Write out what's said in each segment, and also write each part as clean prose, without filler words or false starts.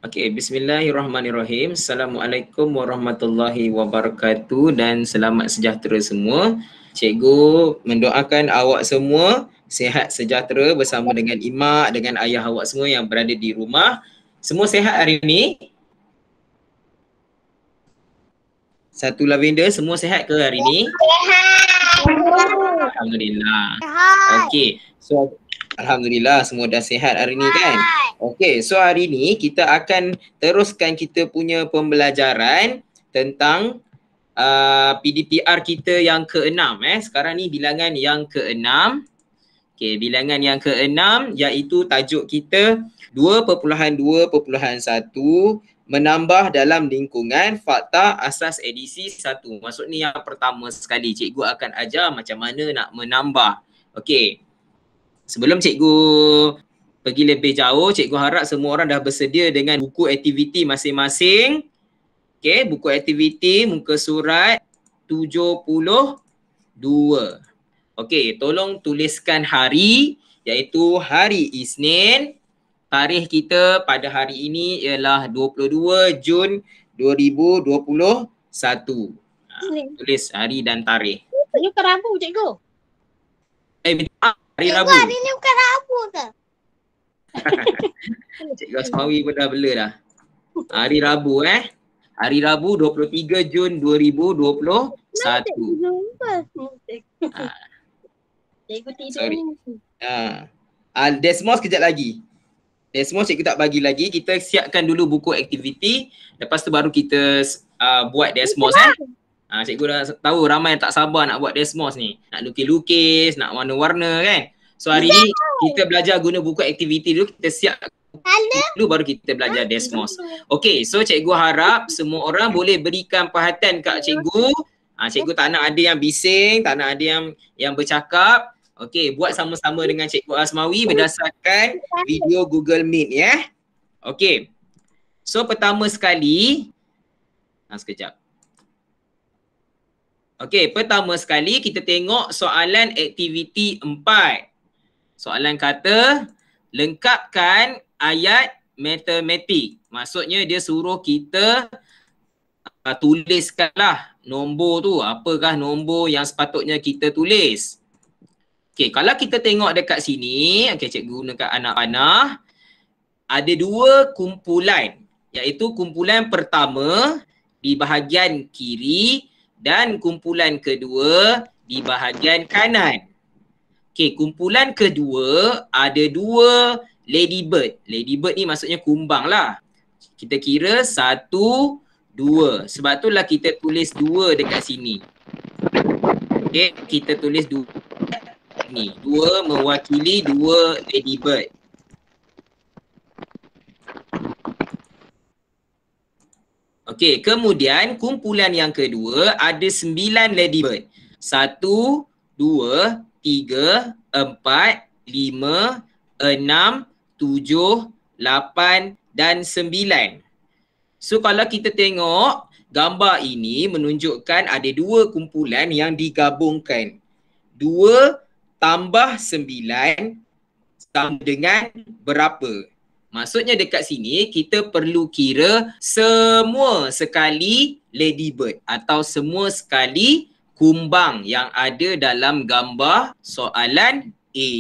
Okey, bismillahirrahmanirrahim. Assalamualaikum warahmatullahi wabarakatuh dan selamat sejahtera semua. Cikgu mendoakan awak semua sihat sejahtera bersama dengan imak, dengan ayah awak semua yang berada di rumah. Semua sihat hari ini? Satu Lavender, semua sihat ke hari ini? Alhamdulillah. Okey, so alhamdulillah semua dah sihat hari ni kan? Okey, so hari ni kita akan teruskan kita punya pembelajaran tentang PDPR kita yang ke-6 Sekarang ni bilangan yang ke-6. Okey, bilangan yang ke-6 iaitu tajuk kita 2.2.1 menambah dalam lingkungan fakta asas edisi 1. Maksud ni yang pertama sekali cikgu akan ajar macam mana nak menambah. Okey. Sebelum cikgu pergi lebih jauh, cikgu harap semua orang dah bersedia dengan buku aktiviti masing-masing. Okey, buku aktiviti muka surat 72. Okey, tolong tuliskan hari iaitu hari Isnin. Tarikh kita pada hari ini ialah 22 Jun 2021. Tulis hari dan tarikh. Ini bukan Rabu, cikgu. Hari Cikgu, Rabu. hari ni bukan Rabu ke? Cikgu Asmawi pun dah bela dah. Hari Rabu Hari Rabu 23 Jun 2021. Cikgu tidur Sorry. ni. Desmos kejap lagi. Desmos cikgu tak bagi lagi. Kita siapkan dulu buku aktiviti. Lepas tu baru kita buat Desmos cikgu dah tahu ramai yang tak sabar nak buat Desmos ni. Nak lukis-lukis, nak warna-warna kan. So hari ni kita belajar guna buku aktiviti dulu. Kita siap dulu baru kita belajar Desmos. Okey, so cikgu harap semua orang boleh berikan perhatian kat cikgu. Cikgu tak nak ada yang bising, tak nak ada yang bercakap. Okey, buat sama-sama dengan Cikgu Asmawi berdasarkan video Google Meet Okey. So pertama sekali sekejap. Okey, pertama sekali kita tengok soalan aktiviti 4. Soalan kata lengkapkan ayat matematik. Maksudnya dia suruh kita tuliskanlah nombor tu. Apakah nombor yang sepatutnya kita tulis? Okey, kalau kita tengok dekat sini, cikgu gunakan anak panah. Ada dua kumpulan, iaitu kumpulan pertama di bahagian kiri dan kumpulan kedua di bahagian kanan. Okey, kumpulan kedua ada dua ladybird. Ladybird ni maksudnya kumbang lah. Kita kira 1, 2. Sebab itulah kita tulis 2 dekat sini. Okey, kita tulis 2. Ni 2 mewakili 2 ladybird. Okey, kemudian kumpulan yang kedua ada 9 ladybird. 1, 2, 3, 4, 5, 6, 7, 8 dan 9. So kalau kita tengok gambar ini menunjukkan ada dua kumpulan yang digabungkan. 2 tambah 9 sama dengan berapa? Maksudnya dekat sini kita perlu kira semua sekali ladybird atau semua sekali kumbang yang ada dalam gambar soalan A.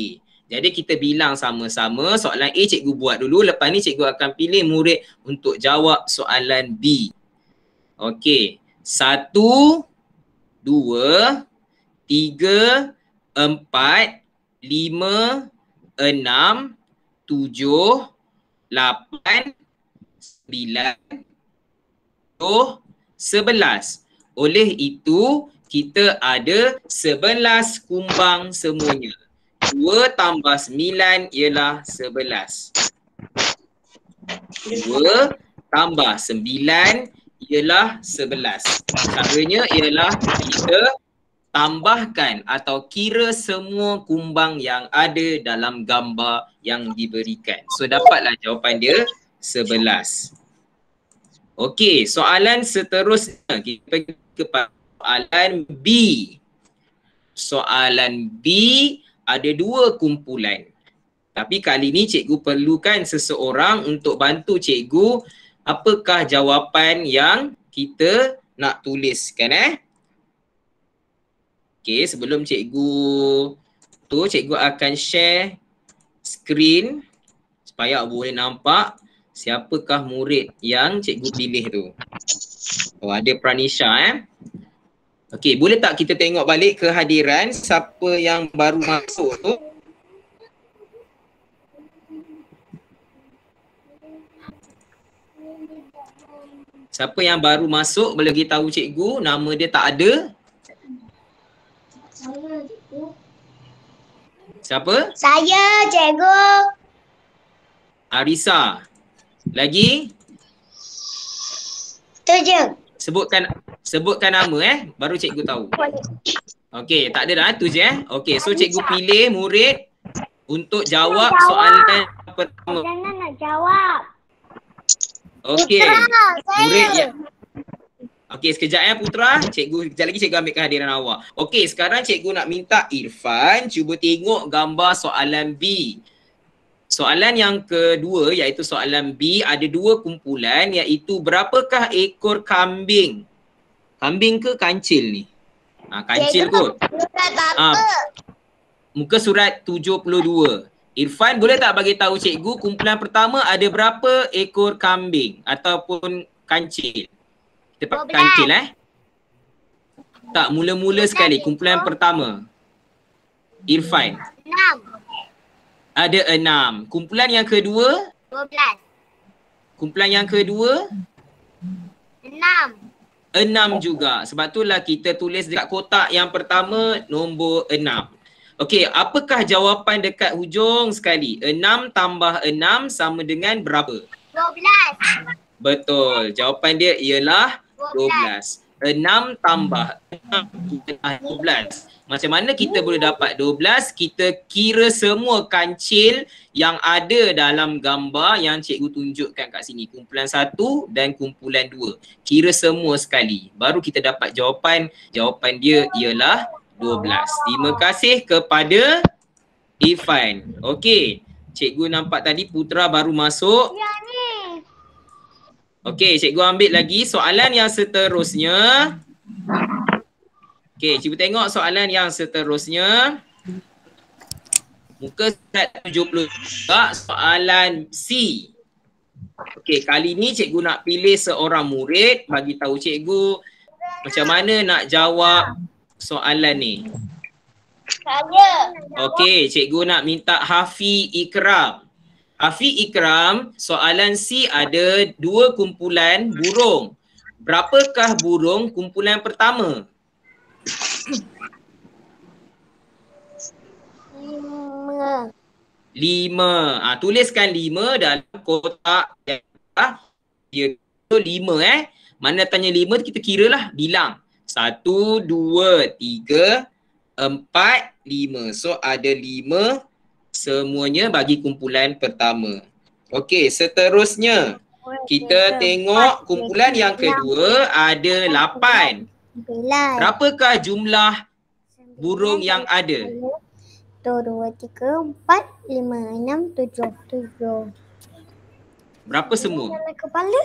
Jadi kita bilang sama-sama. Soalan A cikgu buat dulu. Lepas ni cikgu akan pilih murid untuk jawab soalan B. Okey. 1, 2, 3, 4, 5, 6, 7, 8, 9, 10, 11. Oleh itu, kita ada 11 kumbang semuanya. 2 tambah 9 ialah 11. 2 tambah 9 ialah 11. Caranya ialah kita tambahkan atau kira semua kumbang yang ada dalam gambar yang diberikan. So dapatlah jawapan dia 11. Okey, soalan seterusnya kita pergi kepada soalan B. Soalan B ada dua kumpulan. Tapi kali ni cikgu perlukan seseorang untuk bantu cikgu apakah jawapan yang kita nak tuliskan Okey, sebelum cikgu akan share skrin supaya boleh nampak siapakah murid yang cikgu pilih tu. Oh, ada Pranisha Okey, boleh tak kita tengok balik kehadiran siapa yang baru masuk tu? Siapa yang baru masuk boleh beritahu cikgu nama dia tak ada? Siapa? Saya, cikgu. Arisa. Lagi? Tu je. Sebutkan nama baru cikgu tahu. Okey, tak ada dah tu je Okey, so cikgu pilih murid untuk jawab soalan pertama. Jangan nak jawab. Okey. Murid yang Okey, sekejap Putra. Kejap lagi cikgu ambil kehadiran awak. Okey, sekarang cikgu nak minta Irfan cuba tengok gambar soalan B. Soalan yang kedua iaitu soalan B ada dua kumpulan iaitu berapakah ekor kambing? Kambing ke kancil ni? Kancil kot. Muka surat 72. Irfan boleh tak bagi tahu cikgu kumpulan pertama ada berapa ekor kambing ataupun kancil? Kita pakai kancil Tak, mula-mula sekali kumpulan pertama. Irfan. 6. Ada 6. Kumpulan yang kedua? 12. Kumpulan yang kedua? 6. 6 juga. Sebab itulah kita tulis dekat kotak yang pertama nombor 6. Okey, apakah jawapan dekat hujung sekali? 6 tambah 6 sama dengan berapa? 12. Betul. Jawapan dia ialah 12. 6 tambah 6 adalah 12. Macam mana kita boleh dapat 12? Kita kira semua kancil yang ada dalam gambar yang cikgu tunjukkan kat sini. Kumpulan 1 dan kumpulan 2. Kira semua sekali. Baru kita dapat jawapan. Jawapan dia ialah 12. Terima kasih kepada Irfan. Okey. Cikgu nampak tadi Putra baru masuk. Ya ni. Okey, cikgu ambil lagi soalan yang seterusnya. Okey, cuba tengok soalan yang seterusnya. Muka surat 70 soalan C. Okey, kali ni cikgu nak pilih seorang murid bagi tahu cikgu macam mana nak jawab soalan ni. Saya. Okey, cikgu nak minta Hafi Ikram. Hafi Ikram, soalan C ada dua kumpulan burung. Berapakah burung kumpulan pertama? 5. 5. Tuliskan 5 dalam kotak dia 5 Mana tanya 5 kita kira lah, bilang. 1, 2, 3, 4, 5. So ada 5 semuanya bagi kumpulan pertama. Okey, seterusnya kita tengok kumpulan yang kedua ada 8. Berapakah jumlah burung yang ada? 1, 2, 3, 4, 5, 6, 7. Berapa semua? Dalam kepala?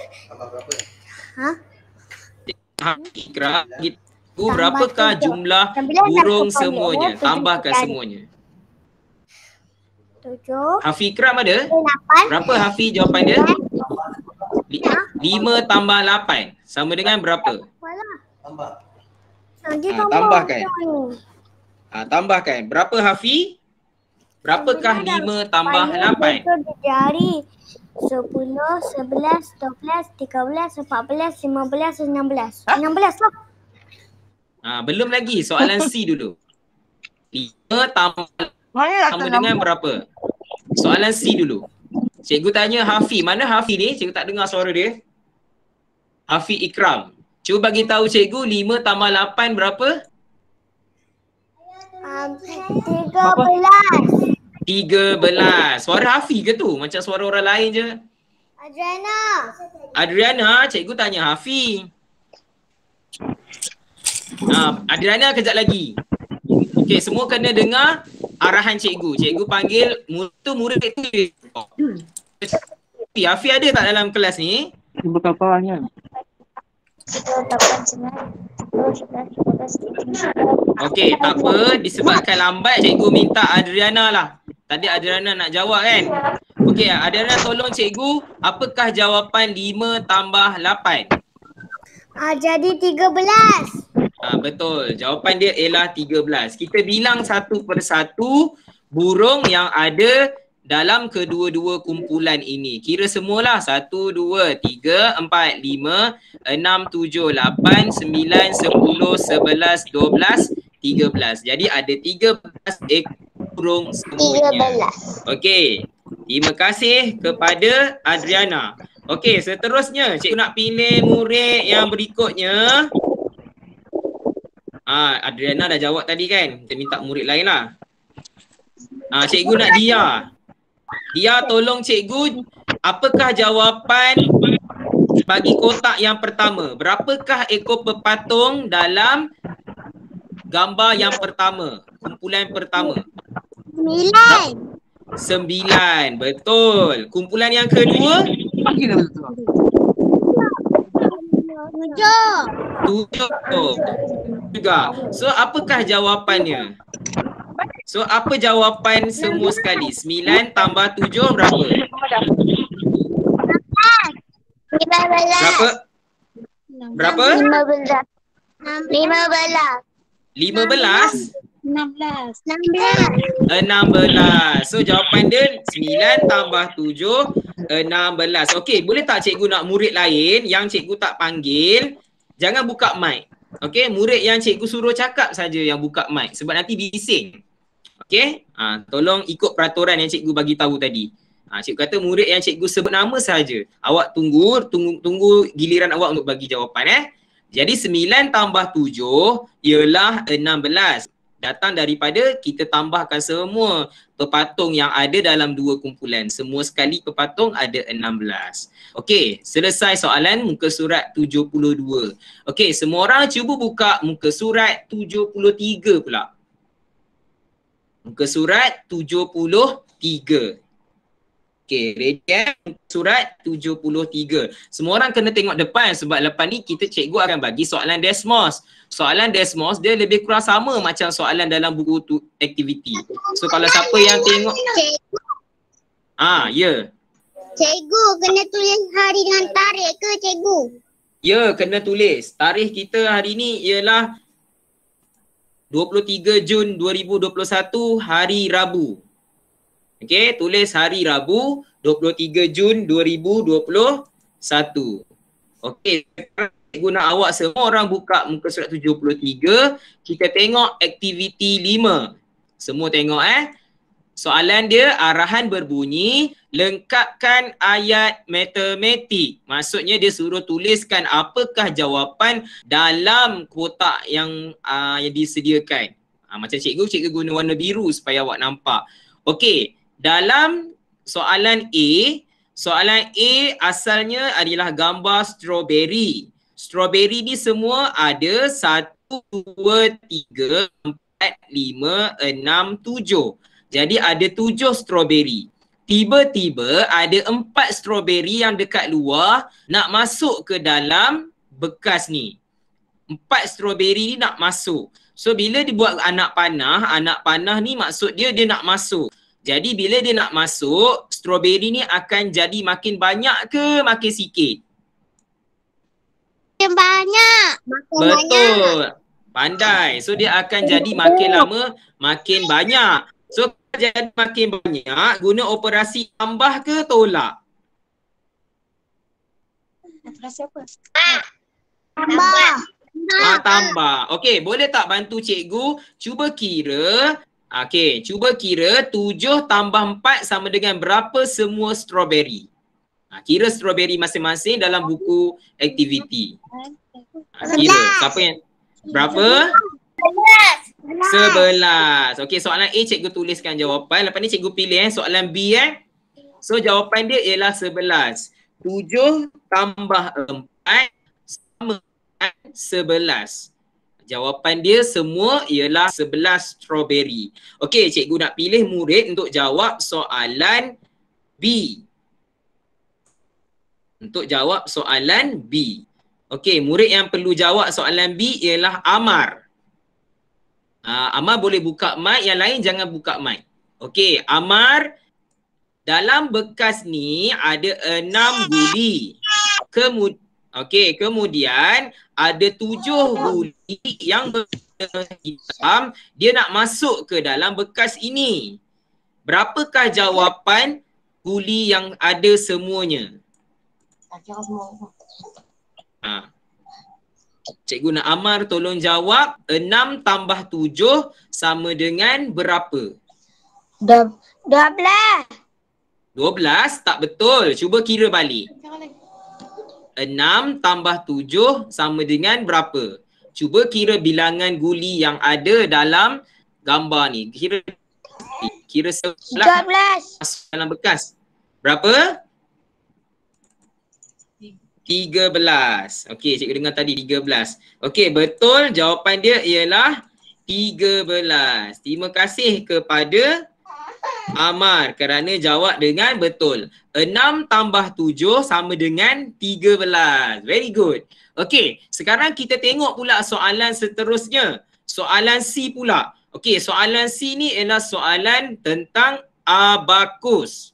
Ikra, berapakah jumlah burung semuanya? Tambahkan semuanya. 7. Hafi Ikram ada? 8. Berapa Hafi jawapan dia? 5 tambah 8 sama dengan berapa? Tambahkan. Tambahkan. Berapa Hafi? Berapakah 5 tambah 8? Jari 10, 11, 12, 13, 14, 15, 16. 16 lah. Belum lagi. Soalan C dulu. 5 tambah sama dengan berapa? Soalan C dulu. Cikgu tanya Hafi. Mana Hafi ni? Cikgu tak dengar suara dia. Hafi Ikram. Cuba bagi tahu cikgu 5 tambah 8 berapa? 13. 13. Suara Hafi ke tu? Macam suara orang lain je. Adriana, cikgu tanya Hafi. Adriana kejap lagi. Okey, semua kena dengar. arahan cikgu. Cikgu panggil murid tu. Afi ada tak dalam kelas ni? Cuba kawan-kawan. Okey, tak apa. Disebabkan lambat, cikgu minta Adriana lah. Tadi Adriana nak jawab kan? Okey, Adriana tolong cikgu. Apakah jawapan 5 tambah 8? Jadi 13. Betul. Jawapan dia ialah 13. Kita bilang satu persatu burung yang ada dalam kedua-dua kumpulan ini. Kira semualah. 1, 2, 3, 4, 5, 6, 7, 8, 9, 10, 11, 12, 13. Jadi ada 13 ekor burung semuanya. Okey. Terima kasih kepada Adriana. Okey, seterusnya cikgu nak pilih murid yang berikutnya. Adriana dah jawab tadi kan? Kita minta murid lain lah. Cikgu nak Dia. Dia tolong cikgu, apakah jawapan bagi kotak yang pertama? Berapakah ekor pepatung dalam gambar yang pertama? Kumpulan pertama. 9. Betul. Kumpulan yang kedua? 7. Juga. So apakah jawapannya? So apa jawapan semua sekali? 9 tambah 7 berapa? 15. Berapa? 15. 16. So jawapan dia 9 tambah 7, 16. Okey, boleh tak cikgu nak murid lain yang cikgu tak panggil? Jangan buka mic. Okey, murid yang cikgu suruh cakap saja yang buka mic sebab nanti bising. Okey, tolong ikut peraturan yang cikgu bagi tahu tadi. Cikgu kata murid yang cikgu sebut nama saja. Awak tunggu giliran awak untuk bagi jawapan Jadi 9 tambah 7 ialah 16. Datang daripada kita tambahkan semua pepatung yang ada dalam dua kumpulan. Semua sekali pepatung ada 16. Okey, selesai soalan muka surat 72. Okey, semua orang cuba buka muka surat 73 pula. Muka surat 73. Okey, ready muka surat 73. Semua orang kena tengok depan sebab lepas ni cikgu akan bagi soalan Desmos. Soalan Desmos dia lebih kurang sama macam soalan dalam buku aktiviti. So kalau siapa yang tengok ya. Cikgu kena tulis hari dengan tarikh ke cikgu? Ya, kena tulis. Tarikh kita hari ni ialah 23 Jun 2021 hari Rabu. Okey, tulis hari Rabu 23 Jun 2021. Okey, cikgu nak awak semua orang buka muka surat 73. Kita tengok aktiviti 5. Semua tengok Soalan dia arahan berbunyi lengkapkan ayat matematik. Maksudnya dia suruh tuliskan apakah jawapan dalam kotak yang disediakan. Macam cikgu guna warna biru supaya awak nampak. Okey, dalam soalan A asalnya adalah gambar strawberry. Strawberry ni semua ada 1, 2, 3, 4, 5, 6, 7. Jadi ada 7 strawberry. Tiba-tiba ada 4 strawberry yang dekat luar nak masuk ke dalam bekas ni. 4 strawberry ni nak masuk. So bila dibuat anak panah ni maksud dia nak masuk. Jadi bila dia nak masuk, strawberry ni akan jadi makin banyak ke makin sikit? Makin banyak. Betul. Pandai. So dia akan jadi makin lama makin banyak. So jadi makin banyak, guna operasi tambah ke tolak? Operasi apa? Tambah. Tambah. Okey, boleh tak bantu cikgu cuba kira? Okey, cuba kira 7 tambah 4 sama dengan berapa semua strawberry? Kira strawberry masing-masing dalam buku aktiviti. Kira. Siapa yang berapa? 11. Okey, soalan A cikgu tuliskan jawapan. Lepas ni cikgu pilih soalan B So jawapan dia ialah 11. 7 tambah 4 sama dengan 11. Jawapan dia semua ialah 11 strawberry. Okey, cikgu nak pilih murid untuk jawab soalan B. Untuk jawab soalan B. Okey, murid yang perlu jawab soalan B ialah Amar. Amar boleh buka mic, yang lain jangan buka mic. Okey, Amar, dalam bekas ni ada 6 guli. Kemudian ada 7 guli yang hitam, dia nak masuk ke dalam bekas ini. Berapakah jawapan guli yang ada semuanya? Cikgu nak Amar tolong jawab. 6 tambah 7 sama dengan berapa? 12. 12 tak betul. Cuba kira balik. 6 tambah 7 sama dengan berapa? Cuba kira bilangan guli yang ada dalam gambar ni. Kira 11 dalam bekas. Berapa? 13. Okey, cikgu dengar tadi 13. Okey, betul. Jawapan dia ialah 13. Terima kasih kepada Amar kerana jawab dengan betul. 6 tambah 7 sama dengan 13. Very good. Okey, sekarang kita tengok pula soalan seterusnya. Soalan C pula. Okey, soalan C ni ialah soalan tentang abakus.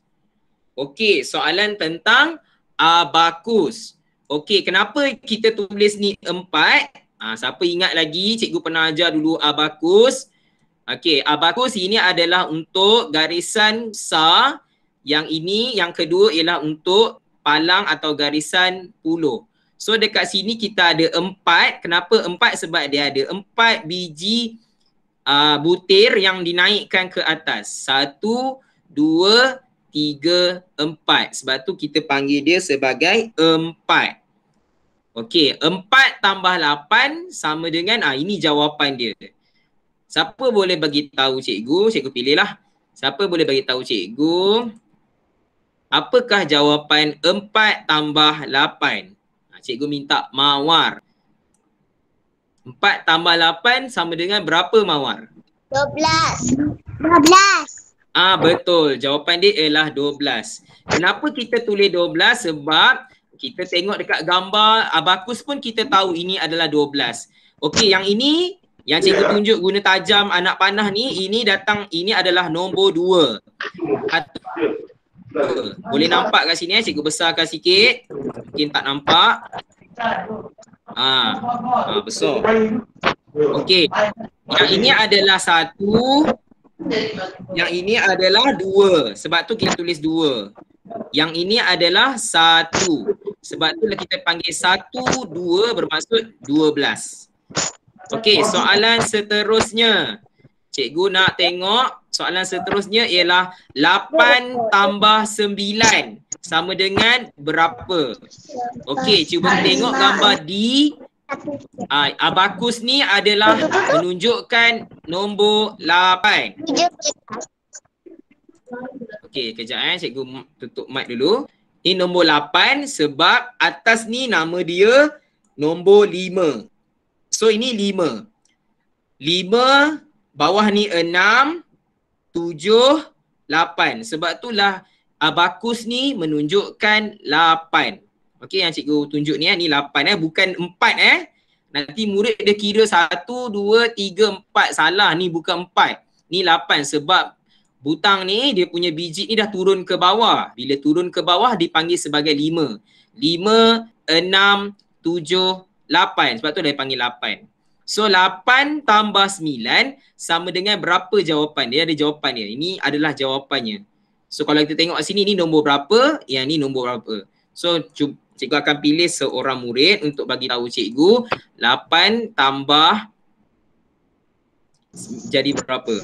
Okey, soalan tentang abakus. Okey, kenapa kita tulis ni 4? Siapa ingat lagi cikgu pernah ajar dulu abakus? Okey, abakus ini adalah untuk garisan besar. Yang ini, yang kedua ialah untuk palang atau garisan puluh. So dekat sini kita ada 4. Kenapa 4? Sebab dia ada 4 biji butir yang dinaikkan ke atas. 1, 2, 3, 4. Sebab tu kita panggil dia sebagai 4. Okey, 4 tambah 8 sama dengan, ini jawapan dia. Siapa boleh bagi tahu cikgu? Cikgu pilihlah. Siapa boleh bagi tahu cikgu? Apakah jawapan 4 tambah 8? Cikgu minta Mawar. 4 tambah 8 sama dengan berapa Mawar? 12. Betul. Jawapan dia ialah 12. Kenapa kita tulis 12? Sebab kita tengok dekat gambar abakus pun kita tahu ini adalah 12. Okey, yang ini yang cikgu tunjuk guna tajam anak panah ni, ini adalah nombor 2. Boleh nampak kat sini, cikgu besarkan sikit. Mungkin tak nampak. Besar. Okey. Yang ini adalah 1. Yang ini adalah 2. Sebab tu kita tulis 2. Yang ini adalah 1. Sebab tu kita panggil 1, 2 bermaksud 12. Okey, soalan seterusnya. Cikgu nak tengok soalan seterusnya ialah 8 tambah 9 sama dengan berapa? Okey, cuba tengok gambar D. Abakus ni adalah menunjukkan nombor 8. Okey, kejap cikgu tutup mic dulu. Ini nombor 8 sebab atas ni nama dia nombor 5. So ini 5. 5, bawah ni 6, 7, 8. Sebab itulah abakus ni menunjukkan 8. Okey, yang cikgu tunjuk ni ni 8 bukan 4 Nanti murid dia kira 1, 2, 3, 4. Salah, ni bukan 4. Ni 8 sebab butang ni dia punya biji ni dah turun ke bawah. Bila turun ke bawah dipanggil sebagai 5. 5, 6, 7, 8. Sebab tu dia panggil 8. So 8 tambah 9 sama dengan berapa jawapan? Dia ada jawapan dia. Ini adalah jawapannya. So kalau kita tengok sini ni nombor berapa, yang ni nombor berapa. So cikgu akan pilih seorang murid untuk bagi tahu cikgu 8 tambah jadi berapa.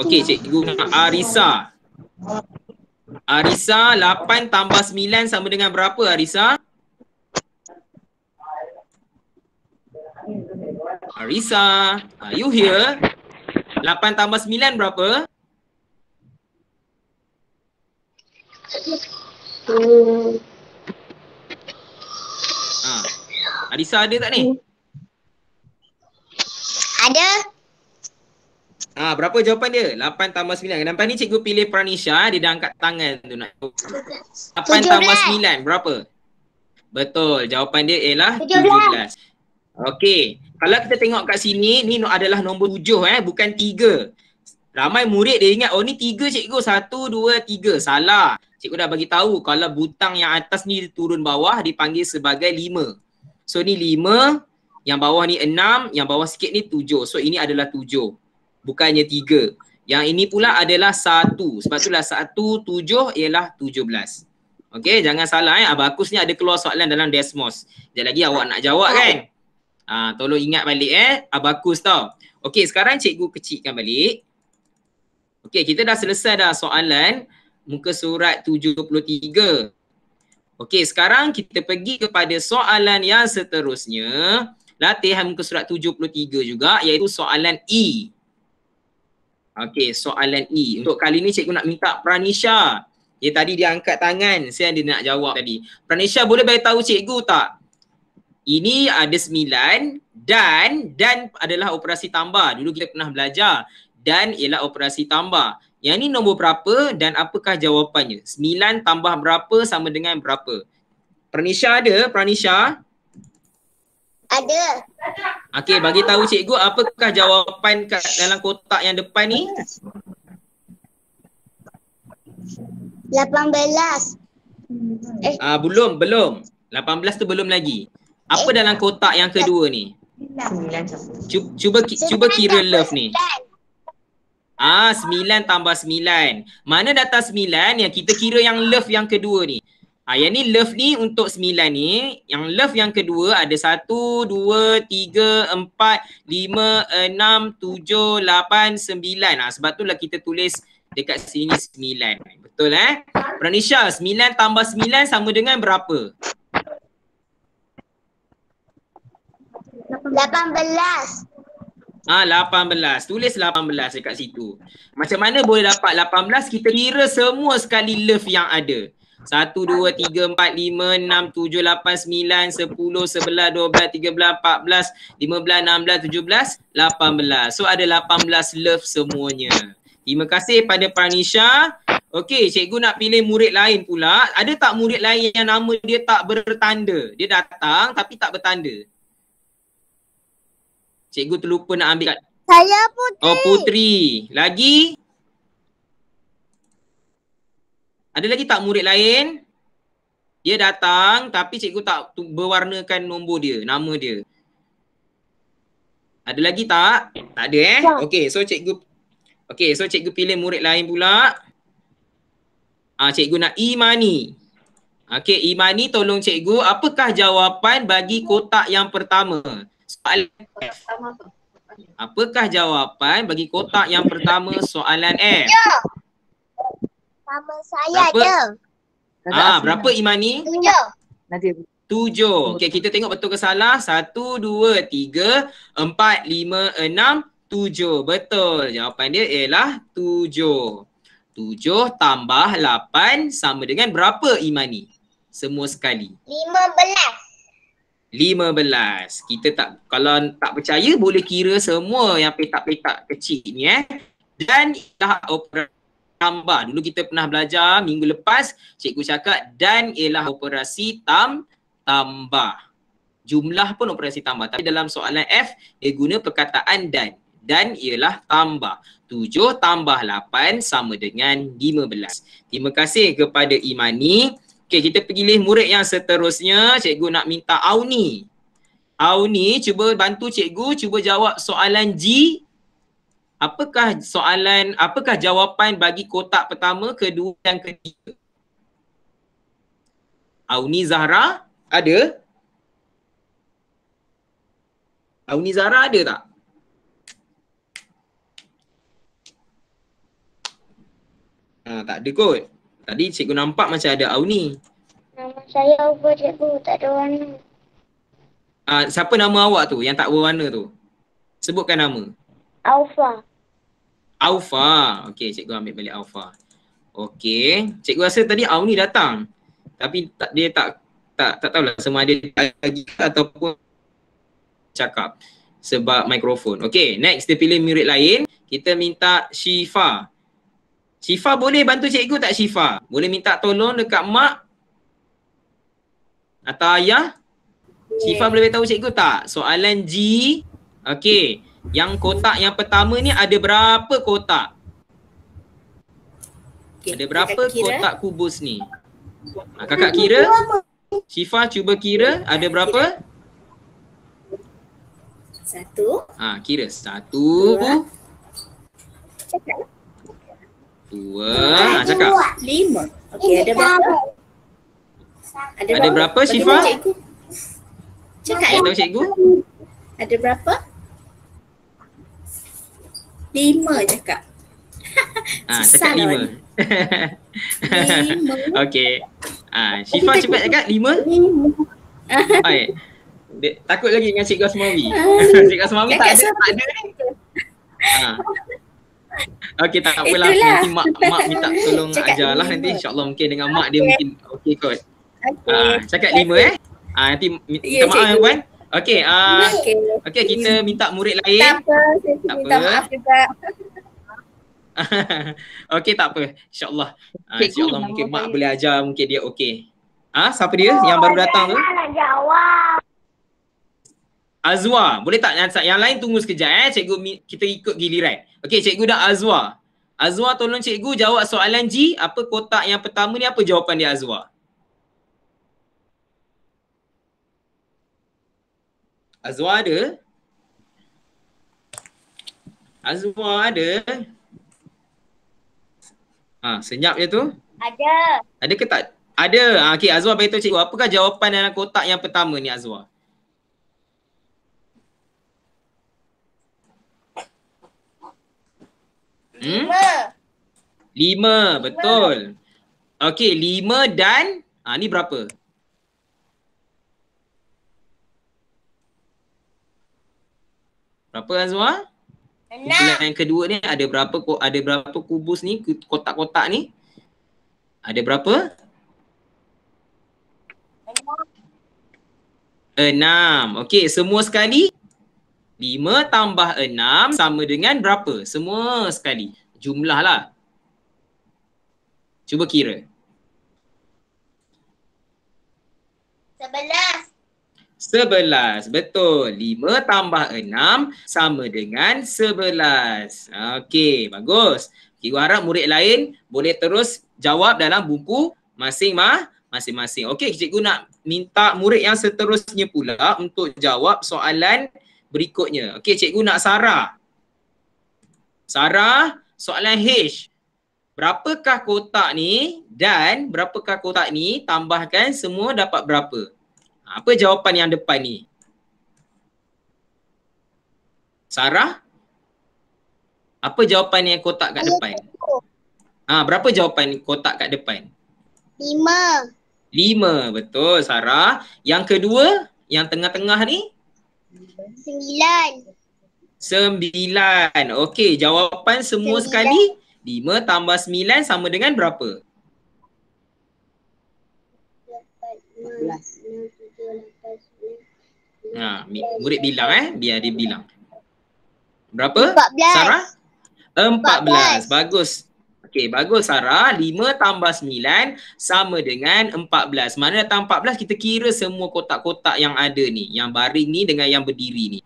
Okey, cikgu nak Arisa. Arisa, 8 tambah 9 sama dengan berapa Arisa? Arisa, are you here? 8 tambah 9 berapa? Arisa ada tak ni? Ada. Berapa jawapan dia? 8 tambah 9. Nampak ni cikgu pilih Pranisha, dia dah angkat tangan tu nak. 8 tambah 9 berapa? Betul, jawapan dia ialah 17. Okey, kalau kita tengok kat sini, ni adalah nombor 7 bukan 3. Ramai murid dia ingat, oh ni 3 cikgu, 1, 2, 3. Salah. Cikgu dah bagi tahu kalau butang yang atas ni turun bawah dipanggil sebagai 5. So ni 5, yang bawah ni 6, yang bawah sikit ni 7. So ini adalah 7. Bukannya 3. Yang ini pula adalah 1. Sebab itulah 1, 7 ialah 17. Okey, jangan salah Abakus ni ada keluar soalan dalam Desmos. Sekejap lagi awak nak jawab kan? Tolong ingat balik Abakus tau. Okey, sekarang cikgu kecilkan balik. Okey, kita dah selesai dah soalan muka surat 73. Okey, sekarang kita pergi kepada soalan yang seterusnya. Latihan muka surat 73 juga, iaitu soalan E. Okey, soalan E. Untuk kali ni cikgu nak minta Pranisha. Tadi dia angkat tangan, saya dia nak jawab tadi. Pranisha boleh bagi tahu cikgu tak? Ini ada 9 dan adalah operasi tambah. Dulu kita pernah belajar. Dan ialah operasi tambah. Yang ni nombor berapa dan apakah jawapannya? 9 tambah berapa sama dengan berapa? Pranisha ada? Pranisha? Ada. Okey, bagi tahu cikgu apakah jawapan kat dalam kotak yang depan ni? 18. Belum. 18 tu belum lagi. Apa dalam kotak yang kedua ni? 9. Cuba kira love ni. 9 tambah 9. Mana datang 9 yang kita kira yang love yang kedua ni? Yang ni love ni untuk 9 ni. Yang love yang kedua ada 1, 2, 3, 4, 5, 6, 7, 8, 9. Sebab tu lah kita tulis dekat sini 9. Betul Pranisha, 9 tambah 9 sama dengan berapa? 18. 18. Tulis 18 dekat situ. Macam mana boleh dapat 18? Kita kira semua sekali love yang ada. 1, 2, 3, 4, 5, 6, 7, 8, 9, 10, 11, 12, 13, 14, 15, 16, 17, 18. So ada 18 love semuanya. Terima kasih pada Pranisha. Okey, cikgu nak pilih murid lain pula. Ada tak murid lain yang nama dia tak bertanda? Dia datang tapi tak bertanda. Cikgu terlupa nak ambil kat. Saya Putri. Oh, Putri. Lagi? Ada lagi tak murid lain? Dia datang tapi cikgu tak berwarnakan nombor dia, nama dia. Ada lagi tak? Tak ada Okey, so cikgu pilih murid lain pula. Cikgu nak Imani. Okey, Imani tolong cikgu, apakah jawapan bagi kotak yang pertama? Soalan F. Apakah jawapan bagi kotak yang pertama soalan F? Sama saya ada. Berapa Imani? 7. 7. Okey, kita tengok betul ke salah. 1, 2, 3, 4, 5, 6, 7. Betul. Jawapan dia ialah 7. 7 tambah 8 sama dengan berapa Imani? Semua sekali. 15. Kita kalau tak percaya boleh kira semua yang petak-petak kecil ni Dan dah operasi tambah. Dulu kita pernah belajar minggu lepas, cikgu cakap dan ialah operasi tambah. Jumlah pun operasi tambah. Tapi dalam soalan F, dia guna perkataan dan. Dan ialah tambah. 7 tambah 8 sama dengan 15. Terima kasih kepada Imani. Okey, kita pilih murid yang seterusnya. Cikgu nak minta Auni. Auni, cuba bantu cikgu, cuba jawab soalan G. Apakah jawapan bagi kotak pertama, kedua dan ketiga? Auni Zahra, ada? Auni Zahra ada tak? Tak ada kot. Tadi cikgu nampak macam ada Auni. Nama saya apa cikgu? Tak ada warna. Siapa nama awak tu yang tak berwarna tu? Sebutkan nama. Aufa. Aufa. Okey, cikgu ambil balik Aufa. Okey, cikgu rasa tadi Auni datang. Tapi dia tak tahulah sama ada lagi ataupun cakap. sebab mikrofon. Okey, next kita pilih murid lain. Kita minta Syifa. Syifa boleh bantu cikgu tak Syifa? Boleh minta tolong dekat mak atau ayah? Syifa boleh beritahu cikgu tak? Soalan G. Okey, yang kotak yang pertama ni ada berapa kotak? Ada berapa kotak kubus ni? Kakak kira? Syifa cuba kira ada berapa? 1. Kira 1, 2. Cakap. 5. Okey, ada berapa? Ada berapa Syifa? Cakap Tahu cikgu? Ada berapa? 5 cakap. Cakap 5. 5. Okey. Syifa cepat cakap 5. Baik. Takut lagi dengan Cikgu Asmawi. Cikgu Asmawi tak ada ni. Okey, tak apalah. Nanti mak minta tolong ajar lah nanti. InsyaAllah mungkin dengan mak dia mungkin okey kot. Cakap 5 nanti minta maaf puan. Okey, okey kita minta murid lain. Tak apa, saya minta maaf juga. Okey, tak apa. InsyaAllah. InsyaAllah mungkin mak boleh ajar, mungkin dia okey. Siapa dia yang baru datang tu? Nak jawab. Azwa, boleh tak yang lain tunggu sekejap cikgu, kita ikut giliran. Okey, cikgu dah Azwa. Azwa tolong cikgu jawab soalan G, apa kotak yang pertama ni, apa jawapan dia Azwa? Azwa ada? Azwa ada? Senyap je tu. Ada. Ada ke tak? Ada. Okey, Azwa beritahu cikgu, apakah jawapan dalam kotak yang pertama ni Azwa? 5, betul. Okey, 5 dan ni berapa? Berapa Azwa? 6. Kumpulan yang kedua ni ada berapa kubus ni, kotak-kotak ni? Ada berapa? 6. Okey, semua sekali 5 tambah 6 sama dengan berapa? Semua sekali. Jumlah lah. Cuba kira. 11. Betul. 5 tambah 6 sama dengan 11. Okey, bagus. Cikgu harap murid lain boleh terus jawab dalam buku masing-masing. Okey, cikgu nak minta murid yang seterusnya pula untuk jawab soalan berikutnya. Okey, cikgu nak Sarah. Sarah, soalan H. Berapakah kotak ni dan berapakah kotak ni tambahkan semua dapat berapa? Apa jawapan yang depan ni? Sarah? Apa jawapan yang kotak kat depan? Berapa jawapan kotak kat depan? 5. 5, betul Sarah. Yang kedua, yang tengah-tengah ni? 9. 9. Okey, jawapan semua 9. sekali 5 tambah 9 sama dengan berapa? Murid bilang biar dia bilang. Berapa? 14. Sarah? 14. Bagus. Okey, bagus Sarah. 5 tambah 9 sama dengan 14. Mana datang 14, kita kira semua kotak-kotak yang ada ni. Yang baring ni dengan yang berdiri ni.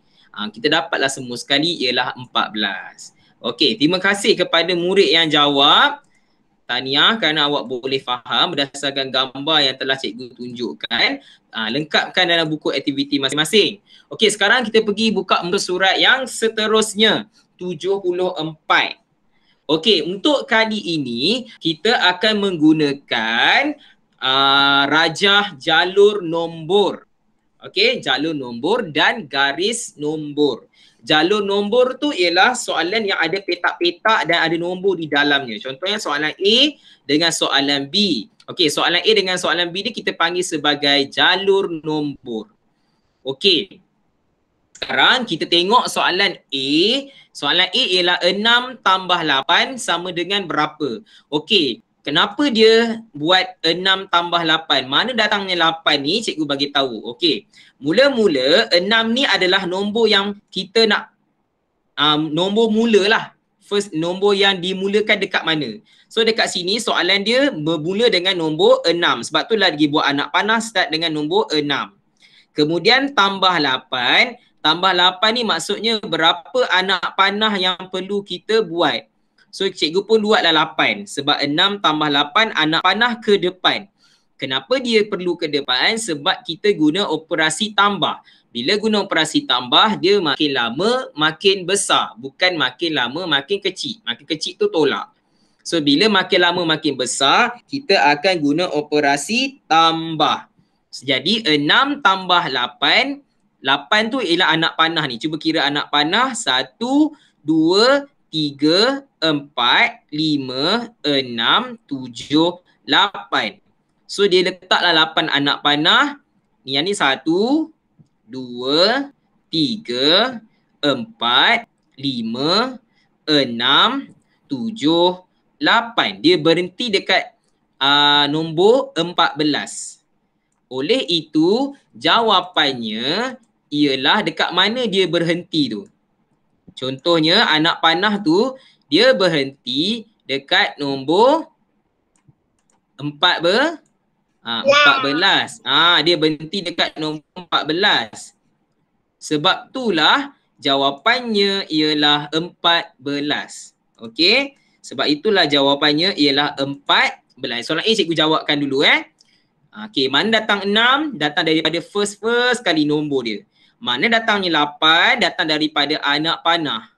Kita dapatlah semua sekali ialah 14. Okey, terima kasih kepada murid yang jawab. Tahniah kerana awak boleh faham berdasarkan gambar yang telah cikgu tunjukkan. Lengkapkan dalam buku aktiviti masing-masing. Okey, sekarang kita pergi buka muka surat yang seterusnya. 74. Okey, untuk kali ini kita akan menggunakan rajah jalur nombor. Okey, jalur nombor dan garis nombor. Jalur nombor tu ialah soalan yang ada petak-petak dan ada nombor di dalamnya. Contohnya soalan A dengan soalan B. Okey, soalan A dengan soalan B ni kita panggil sebagai jalur nombor. Okey. Sekarang kita tengok soalan A. Soalan A ialah 6 tambah 8 sama dengan berapa? Okey, kenapa dia buat 6 tambah 8? Mana datangnya 8 ni? Cikgu bagi tahu. Okey. Mula-mula 6 ni adalah nombor yang kita nak nombor mula lah. First nombor yang dimulakan dekat mana. So dekat sini soalan dia bermula dengan nombor 6. Sebab tu lah dia buat anak panah start dengan nombor 6. Kemudian tambah 8. Tambah 8 ni maksudnya berapa anak panah yang perlu kita buat. So cikgu pun buatlah 8. Sebab 6 tambah 8 anak panah ke depan. Kenapa dia perlu ke depan? Sebab kita guna operasi tambah. Bila guna operasi tambah, dia makin lama makin besar. Bukan makin lama makin kecil. Makin kecil tu tolak. So bila makin lama makin besar, kita akan guna operasi tambah. Jadi 6 tambah 8. 8 tu ialah anak panah ni. Cuba kira anak panah. 1, 2, 3, 4, 5, 6, 7, 8. So dia letaklah 8 anak panah. Yang ni 1, 2, 3, 4, 5, 6, 7, 8. Dia berhenti dekat nombor 14. Oleh itu, jawapannya ialah dekat mana dia berhenti tu. Contohnya, anak panah tu dia berhenti dekat nombor 14. Dia berhenti dekat nombor 14. Sebab itulah jawapannya ialah 14. Okey? Sebab itulah jawapannya ialah 14. Soalan A cikgu jawabkan dulu Okey, mana datang 6? Datang daripada first kali nombor dia. Mana datangnya 8? Datang daripada anak panah.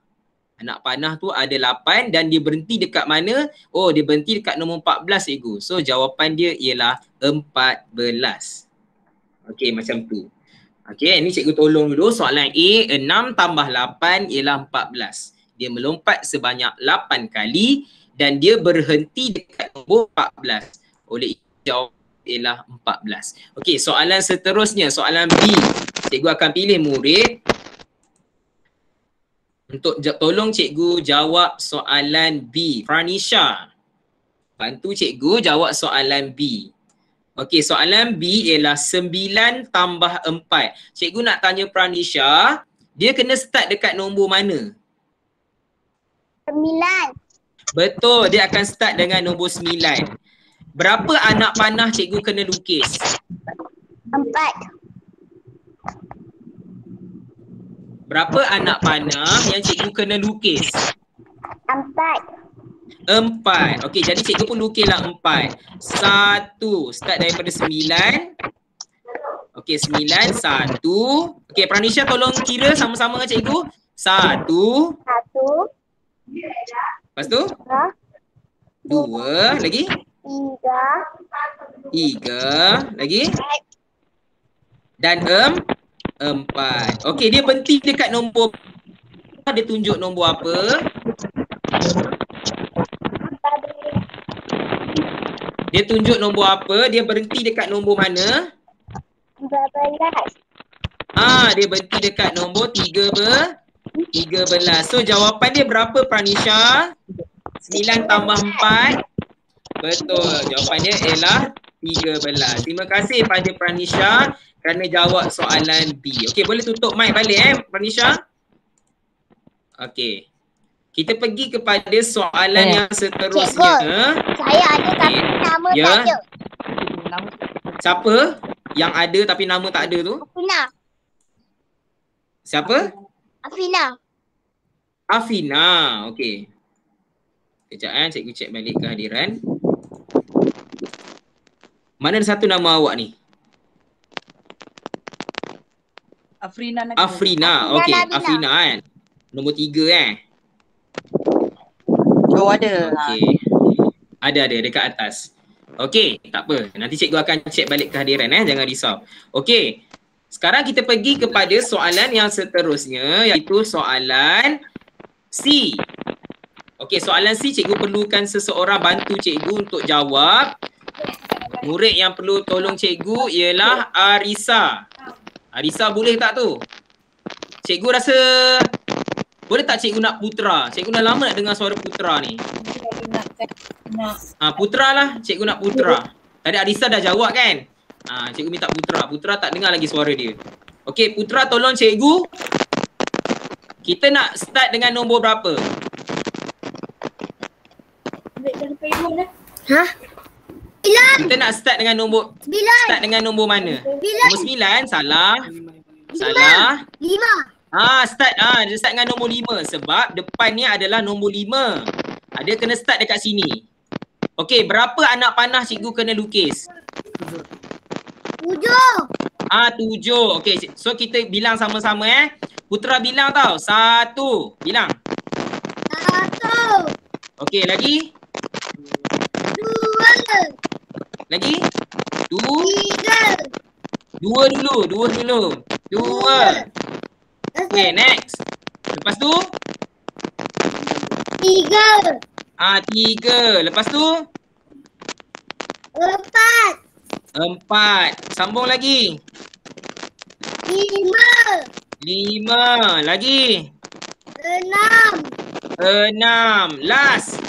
Anak panah tu ada 8 dan dia berhenti dekat mana? Oh, dia berhenti dekat nombor 14 cikgu. So jawapan dia ialah 14. Okey, macam tu. Okey, ni cikgu tolong dulu soalan A. 6 tambah 8 ialah 14. Dia melompat sebanyak 8 kali dan dia berhenti dekat nombor 14. Oleh itu jawab ialah 14. Okey, soalan seterusnya, soalan B. Cikgu akan pilih murid untuk tolong cikgu jawab soalan B. Pranisha, bantu cikgu jawab soalan B. Okey, soalan B ialah 9 tambah 4. Cikgu nak tanya Pranisha, dia kena start dekat nombor mana? 9. Betul, dia akan start dengan nombor 9. Berapa anak panah cikgu kena lukis? 4. Berapa anak panah yang cikgu kena lukis? 4. 4. Okey, jadi cikgu pun lukislah 4. 1. Start daripada 9. Okey, 9. 1. Okey, Pranisha tolong kira sama-sama dengan cikgu. 1. 1. Lepas tu? 2. Lagi? 3. Lagi? Dan 4. Okey, dia berhenti dekat nombor. Dia tunjuk nombor apa? Dia tunjuk nombor apa? Dia berhenti dekat nombor mana? 12. Dia berhenti dekat nombor 13. So jawapan dia berapa Pranisha? 9 tambah 4. Betul. Jawapannya ialah 13. Terima kasih pada Pranisha kerana jawab soalan B. Okey, boleh tutup mic balik Pranisha? Okey. Kita pergi kepada soalan yang seterusnya. Saya ada tapi nama tak ada. Siapa yang ada tapi nama tak ada tu? Afina. Siapa? Afina. Afina. Okey. Kejap cikgu cek balik kehadiran. Mana ada satu nama awak ni? Afrina. Okey, Afina kan. Nombor 3 Oh ada. Okey. Ada dekat atas. Okey, tak apa. Nanti cikgu akan cek balik kehadiran jangan risau. Okey. Sekarang kita pergi kepada soalan yang seterusnya iaitu soalan C. Okey, soalan C cikgu perlukan seseorang bantu cikgu untuk jawab. Murid yang perlu tolong cikgu ialah Arisa. Arisa boleh tak tu? Cikgu rasa boleh tak cikgu nak Putra? Cikgu dah lama nak dengar suara Putra ni. Putra lah. Cikgu nak Putra. Tadi Arisa dah jawab kan? Cikgu minta Putra. Putra tak dengar lagi suara dia. Okey, Putra tolong cikgu. Kita nak start dengan nombor berapa? Hah? Kita nak start dengan nombor start dengan nombor mana? Nombor 9, salah. Salah. 5. Start dengan nombor 5 sebab depannya adalah nombor 5. Dia kena start dekat sini. Okey, berapa anak panah cikgu kena lukis? 7. 7. Okey, so kita bilang sama-sama Putra bilang tau. 1. Bilang. 1. Okey, lagi? 2. Lagi? 2. 3. 2 dulu. 2. Okey, next. Lepas tu? 3. 3. Lepas tu? 4. 4. Sambung lagi. 5. 5. Lagi? 6. 6. Last.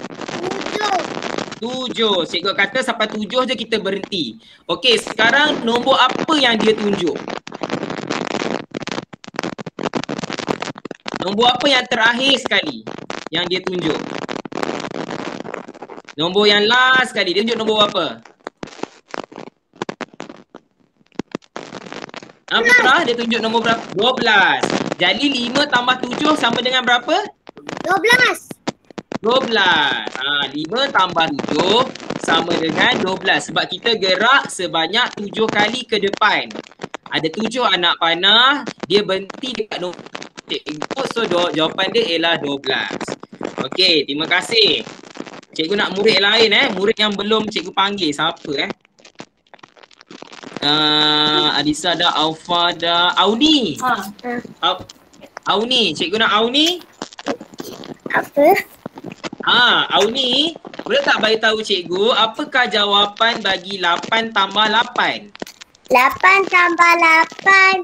7. 7. Cikgu kata sampai 7 je kita berhenti. Okey, sekarang nombor apa yang dia tunjuk? Nombor apa yang terakhir sekali yang dia tunjuk? Nombor yang last sekali. Dia tunjuk nombor apa? Putra, dia tunjuk nombor berapa? 12. Jadi 5 tambah 7 sama dengan berapa? 12. 12. 5 tambah 7 sama dengan 12. Sebab kita gerak sebanyak 7 kali ke depan. Ada 7 anak panah. Dia berhenti dekat nombor cikgu. So jawapan dia ialah 12. Okey, terima kasih. Cikgu nak murid lain murid yang belum cikgu panggil. Siapa Adisa dah, Aufa dah, Auni. Auni, cikgu nak Auni. Apa? Auni, boleh tak bagi tahu cikgu apakah jawapan bagi 8 tambah 8? 8 tambah 8.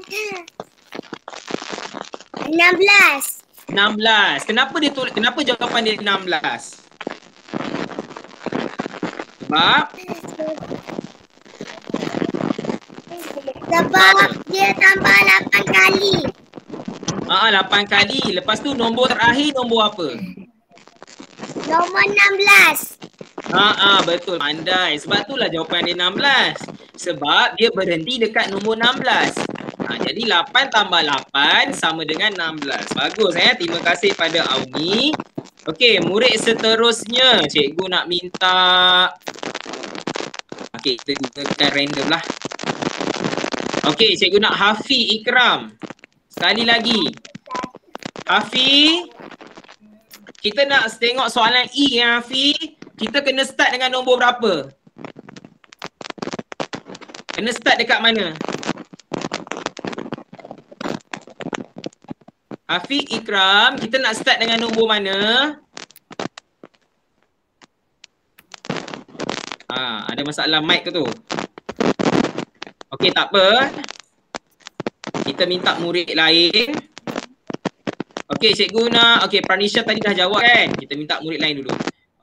16. 16. Kenapa jawapan dia 16? Sebab dia tambah 8 kali. 8 kali. Lepas tu nombor terakhir nombor apa? Nombor 16. Betul. Pandai. Sebab itulah jawapan dia 16. Sebab dia berhenti dekat nombor 16. Jadi 8 tambah 8 sama dengan 16. Bagus Terima kasih pada Auni. Okey, murid seterusnya cikgu nak minta. Okey, kita gunakan random lah. Okey, cikgu nak Hafi Ikram. Sekali lagi. Hafi. Kita nak tengok soalan E Hafi. Kita kena start dengan nombor berapa? Kena start dekat mana? Hafi Ikram, kita nak start dengan nombor mana? Ada masalah mic tu. Okey, tak apa. Kita minta murid lain. Okey, cikgu nak. Okey, Pranisha tadi dah jawab kan? Kita minta murid lain dulu.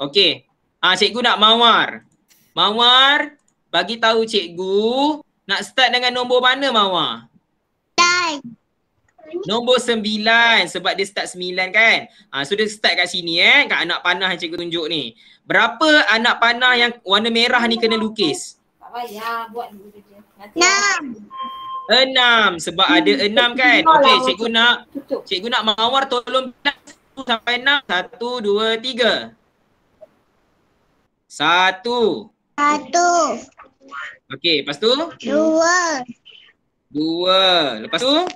Okey. Cikgu nak Mawar. Mawar, bagi tahu cikgu nak start dengan nombor mana Mawar? 9. Nombor 9 sebab dia start 9 kan? So dia start kat sini kat anak panah yang cikgu tunjuk ni. Berapa anak panah yang warna merah ni kena lukis? Tak payah buat dulu kerja. 6 sebab ada 6 kan? Okey, cikgu nak Mawar tolong bilang 1 sampai 6. 1, 2, 3. 1. 1. Okey, lepas tu? 2. 2. Lepas tu?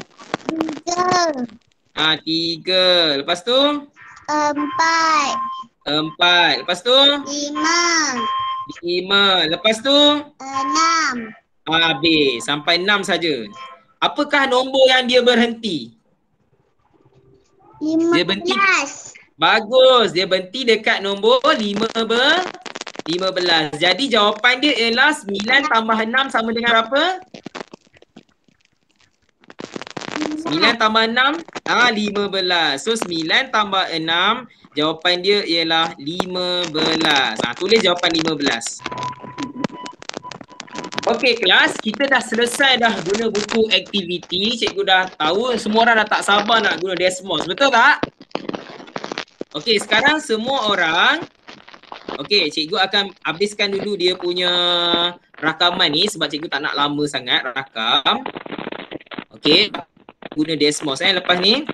3. 3. Lepas tu? 4. 4. Lepas tu? 5. 5. Lepas tu? 6. Habis. Sampai 6 saja. Apakah nombor yang dia berhenti? 15. Dia berhenti. Bagus. Dia berhenti dekat nombor 15. Jadi jawapan dia ialah 9 tambah 6 sama dengan berapa? 9 tambah 6, 15. So 9 tambah 6 jawapan dia ialah 15. Tulis jawapan 15. Okey kelas, kita dah selesai dah guna buku aktiviti. Cikgu dah tahu semua orang dah tak sabar nak guna Desmos. Betul tak? Okey, sekarang semua orang, okey, cikgu akan habiskan dulu dia punya rakaman ni sebab cikgu tak nak lama sangat rakam. Okey, guna Desmos lepas ni.